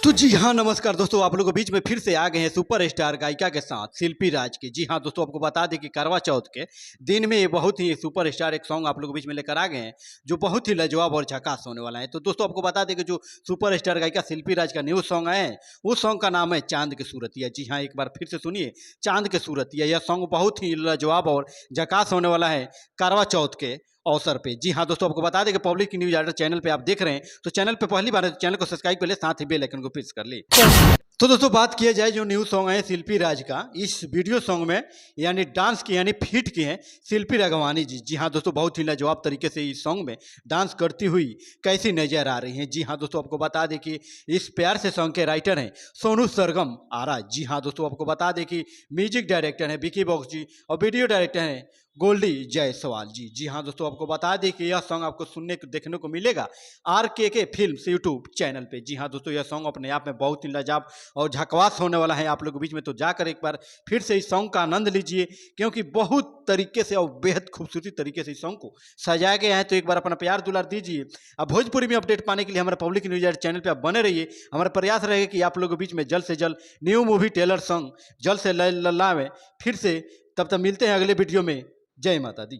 तो जी हाँ, नमस्कार दोस्तों, आप लोगों के बीच में फिर से आ गए हैं सुपरस्टार गायिका के साथ शिल्पी राज की। जी हाँ दोस्तों, आपको बता दें कि करवा चौथ के दिन में ये बहुत ही सुपरस्टार एक सॉन्ग आप लोगों के बीच में लेकर आ गए हैं, जो बहुत ही लाजवाब और झकास होने वाला है। तो दोस्तों आपको बता दें कि जो सुपरस्टार गायिका शिल्पी राज का न्यू सॉन्ग आया है, उस सॉन्ग का नाम है चांद के सूरतिया। जी हाँ, एक बार फिर से सुनिए, चांद के सूरतिया। यह सॉन्ग बहुत ही लाजवाब और झकास होने वाला है करवा चौथ के अवसर पे। जी हाँ दोस्तों, आपको बता दें कि पब्लिक न्यूज एडर चैनल पे आप देख रहे हैं, तो चैनल पे पहली बार है तो चैनल को सब्सक्राइब कर ले, साथ ही बेल आइकन को प्रेस कर ले। तो दोस्तों बात किया जाए जो न्यू सॉन्ग है शिल्पी राज का, इस वीडियो सॉन्ग में यानी डांस की यानी फीट की है शिल्पी राघवानी जी। जी हाँ दोस्तों, बहुत ही लाजवाब तरीके से इस सॉन्ग में डांस करती हुई कैसी नजर आ रही हैं। जी हाँ दोस्तों, आपको बता दें कि इस प्यार से सॉन्ग के राइटर हैं सोनू सरगम आरा। जी हाँ दोस्तों, आपको बता दें कि म्यूजिक डायरेक्टर हैं विकी बॉक्स जी और वीडियो डायरेक्टर हैं गोल्डी जायसवाल जी। जी हाँ दोस्तों, आपको बता दें कि यह सॉन्ग आपको सुनने को देखने को मिलेगा RKK फिल्म्स यूट्यूब चैनल पे। जी हाँ दोस्तों, यह सॉन्ग अपने आप में बहुत ही लाजवाब और झकवास होने वाला है आप लोगों के बीच में। तो जाकर एक बार फिर से इस सॉन्ग का आनंद लीजिए, क्योंकि बहुत तरीके से और बेहद खूबसूरती तरीके से इस सॉन्ग को सजाया गया है। तो एक बार अपना प्यार दुलार दीजिए। अब भोजपुरी में अपडेट पाने के लिए हमारे पब्लिक न्यूज चैनल पर आप बने रहिए। हमारा प्रयास रहेगा कि आप लोगों के बीच में जल्द से जल्द न्यू मूवी टेलर सॉन्ग जल्द से लाएं फिर से। तब तक मिलते हैं अगले वीडियो में। जय माता दी।